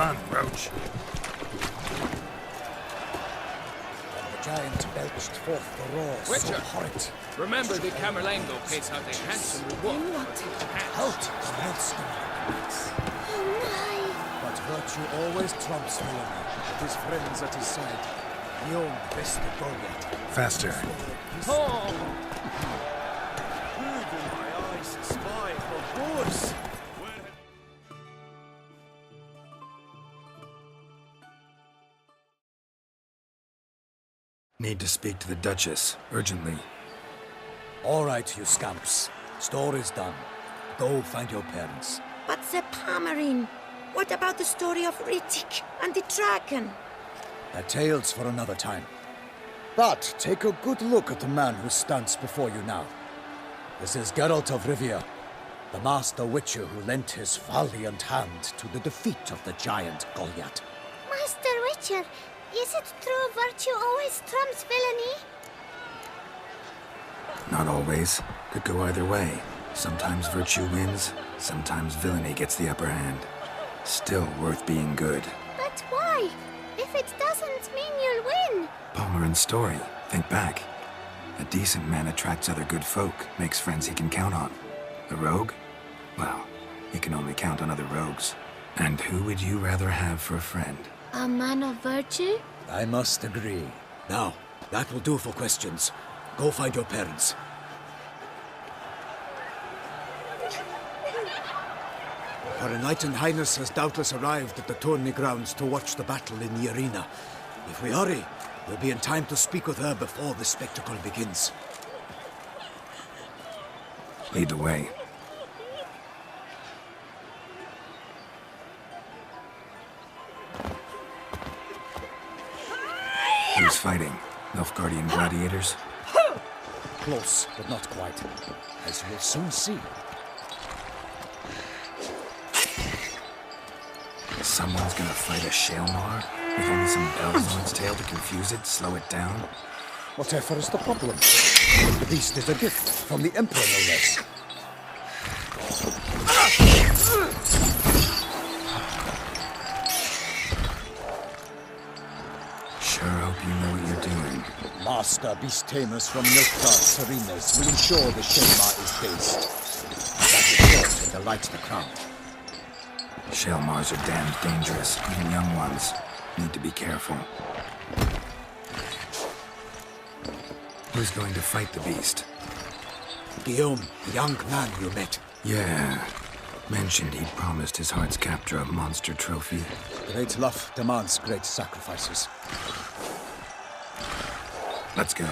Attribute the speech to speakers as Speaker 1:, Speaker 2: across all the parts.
Speaker 1: Run, Roach.
Speaker 2: And the giant belched forth the roar so horrid.
Speaker 3: Remember the Camerlengo pays out a handsome reward.
Speaker 2: Out the red skin. But virtue always trumps villainy. With his friends at his side. Guillaume best to go yet.
Speaker 1: Faster.
Speaker 3: Oh!
Speaker 4: My eyes spy for horse.
Speaker 1: Need to speak to the Duchess, urgently.
Speaker 2: All right, you scamps. Story's done. Go find your parents.
Speaker 5: But the Pomerine, what about the story of Riddick and the dragon?
Speaker 2: They're tales for another time. But take a good look at the man who stands before you now. This is Geralt of Rivia, the master witcher who lent his valiant hand to the defeat of the giant Goliath.
Speaker 5: Master Witcher, is it true virtue always trumps villainy?
Speaker 1: Not always. Could go either way. Sometimes virtue wins, sometimes villainy gets the upper hand. Still worth being good.
Speaker 5: But why? If it doesn't mean you'll win.
Speaker 1: Palmerin's story. Think back. A decent man attracts other good folk, makes friends he can count on. A rogue? Well, he can only count on other rogues. And who would you rather have for a friend?
Speaker 5: A man of virtue?
Speaker 2: I must agree. Now, that will do for questions. Go find your parents. Her Enlightened Highness has doubtless arrived at the tourney grounds to watch the battle in the arena. If we hurry, we'll be in time to speak with her before the spectacle begins.
Speaker 1: Lead the way. Who's fighting? Nilfgaardian gladiators?
Speaker 2: Close, but not quite. As you'll soon see.
Speaker 1: Someone's gonna fight a Shaelmar? With only some bells on its tail to confuse it, slow it down?
Speaker 2: Whatever is the problem? The beast is a gift from the Emperor, no less.
Speaker 1: Sure hope you know what you're doing.
Speaker 2: Master beast tamers from Nilfgaard's arenas will ensure the Shaelmar is based. That is sure to delight the crowd.
Speaker 1: Shaelmars are damned dangerous, even young ones. Need to be careful. Who's going to fight the beast?
Speaker 2: Guillaume, the young man you met.
Speaker 1: Yeah. Mentioned he'd promised his heart's captor a monster trophy.
Speaker 2: Great love demands great sacrifices.
Speaker 1: Let's go.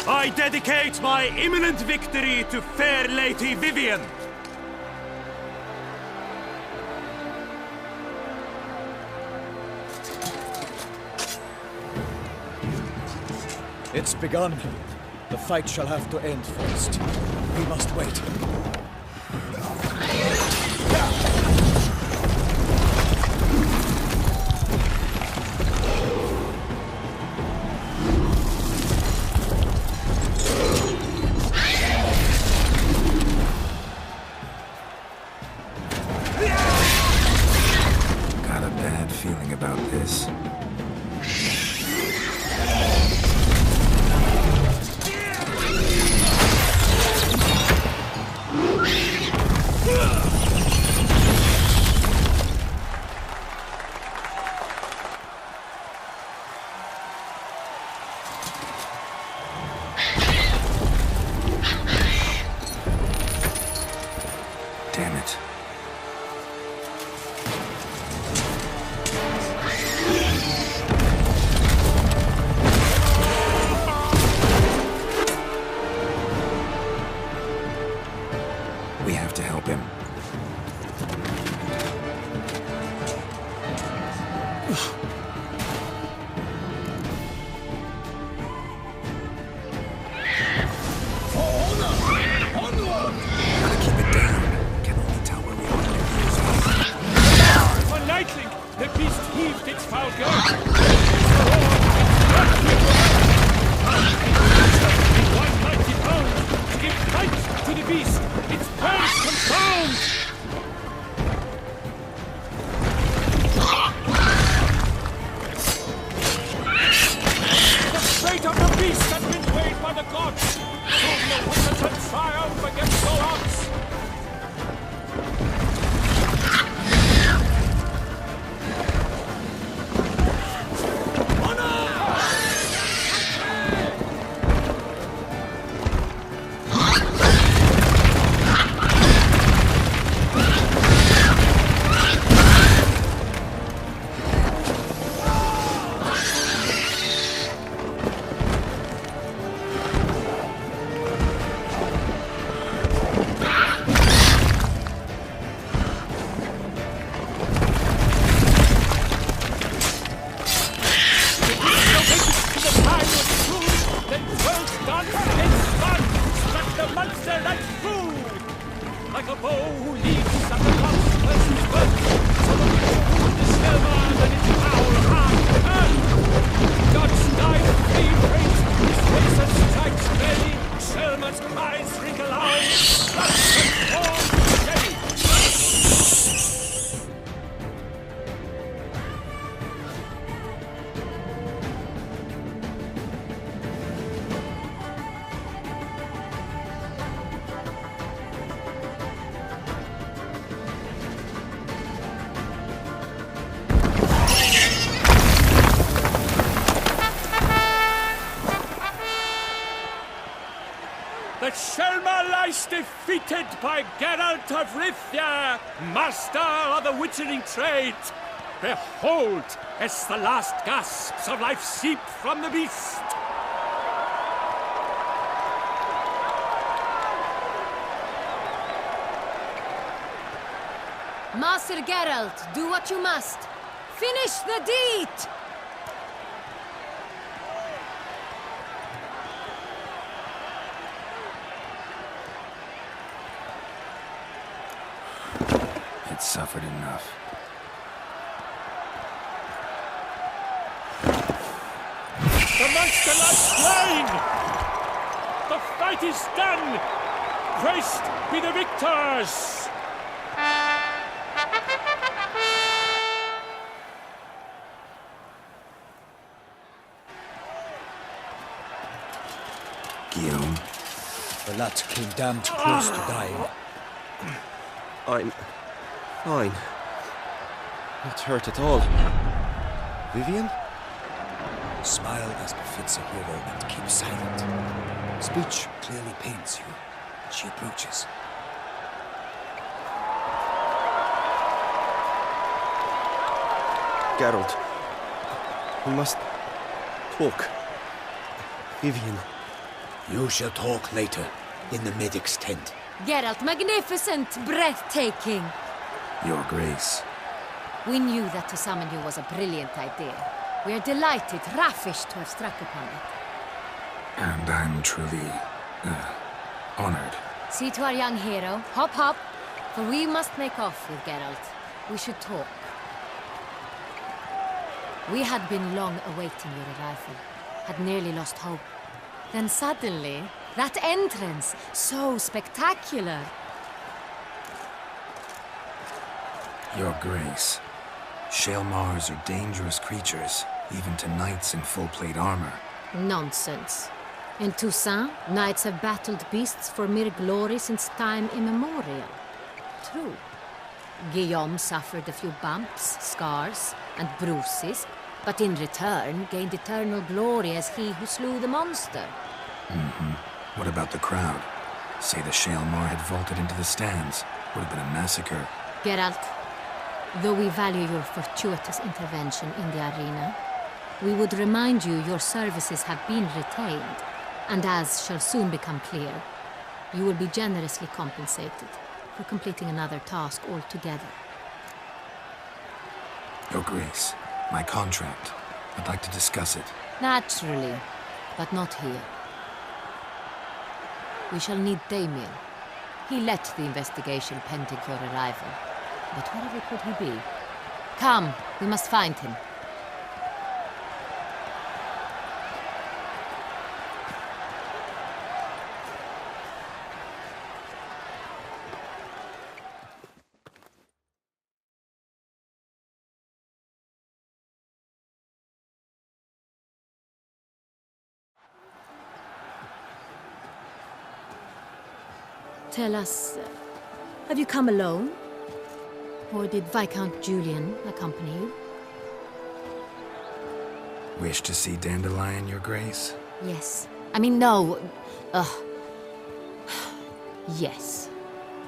Speaker 4: I dedicate my imminent victory to fair Lady Vivian.
Speaker 2: It's begun. The fight shall have to end first. We must wait.
Speaker 1: Got a bad feeling about this. Damn it. Gotta keep it down. Can only tell where we are when it is.
Speaker 4: For lightning, the beast heaved its foul girth. In 190 pounds, give fight to the beast. Its purse confound. The fate of the beast has been weighed by the gods. Prove your wonders and triumph against all odds. Like a bow who leaps at the monster's birth, so the wound is silver than its foul hand. God's knife free his razor strikes belly, Selma's cries ring aloud, blood and thorn steady. The Selma lies defeated by Geralt of Rivia, master of the witchering trade. Behold, as the last gasps of life seep from the beast.
Speaker 6: Master Geralt, do what you must. Finish the deed!
Speaker 1: It's suffered enough.
Speaker 4: The monster lies slain! The fight is done! Praised be the victors!
Speaker 1: Guillaume,
Speaker 2: The lad came damned close to dying.
Speaker 7: I'm fine. Not hurt at all. Vivian?
Speaker 2: Smile as befits a hero and keep silent. Speech clearly pains you. She approaches.
Speaker 7: Geralt. We must talk. Vivian.
Speaker 2: You shall talk later, in the medic's tent.
Speaker 6: Geralt, magnificent, breathtaking.
Speaker 1: Your Grace.
Speaker 6: We knew that to summon you was a brilliant idea. We are delighted, ravished to have struck upon it.
Speaker 1: And I'm truly, honored.
Speaker 6: See to our young hero. Hop, hop. For we must make off with Geralt. We should talk. We had been long awaiting your arrival. Had nearly lost hope. Then suddenly, that entrance, so spectacular.
Speaker 1: Your Grace. Shaelmars are dangerous creatures, even to knights in full plate armor.
Speaker 6: Nonsense. In Toussaint, knights have battled beasts for mere glory since time immemorial. True. Guillaume suffered a few bumps, scars, and bruises, but in return gained eternal glory as he who slew the monster.
Speaker 1: What about the crowd? Say the Shaelmar had vaulted into the stands. Would have been a massacre.
Speaker 6: Geralt, though we value your fortuitous intervention in the arena, we would remind you your services have been retained, and as shall soon become clear, you will be generously compensated for completing another task altogether.
Speaker 1: Your Grace, My contract. I'd like to discuss it.
Speaker 6: Naturally, but not here. We shall need Damien. He led the investigation pending your arrival. But wherever could he be? Come, we must find him. Tell us, have you come alone? Or did Viscount Julian accompany you?
Speaker 1: Wish to see Dandelion, Your Grace?
Speaker 6: Yes. I mean, no. Yes.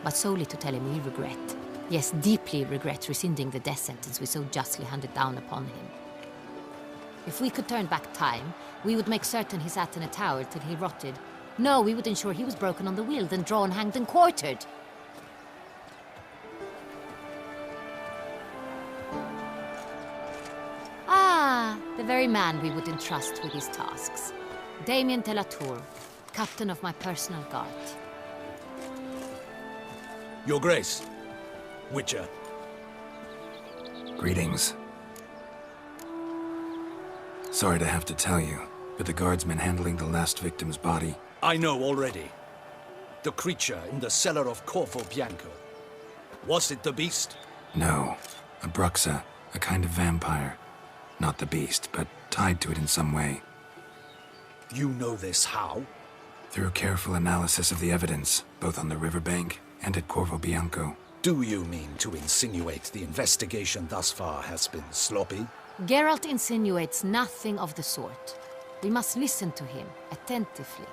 Speaker 6: But solely to tell him we regret. Yes, deeply regret rescinding the death sentence we so justly handed down upon him. If we could turn back time, we would make certain he sat in a tower till he rotted. No, we would ensure he was broken on the wheel, then drawn, hanged, and quartered. Ah, the very man we would entrust with these tasks. Damien de la Tour, captain of my personal guard.
Speaker 2: Your Grace, Witcher.
Speaker 1: Greetings. Sorry to have to tell you, but the guardsman handling the last victim's body...
Speaker 2: I know already. The creature in the cellar of Corvo Bianco. Was it the beast?
Speaker 1: No. A bruxa, a kind of vampire. Not the beast, but tied to it in some way.
Speaker 2: You know this how?
Speaker 1: Through careful analysis of the evidence, both on the riverbank and at Corvo Bianco.
Speaker 2: Do you mean to insinuate the investigation thus far has been sloppy?
Speaker 6: Geralt insinuates nothing of the sort. We must listen to him attentively.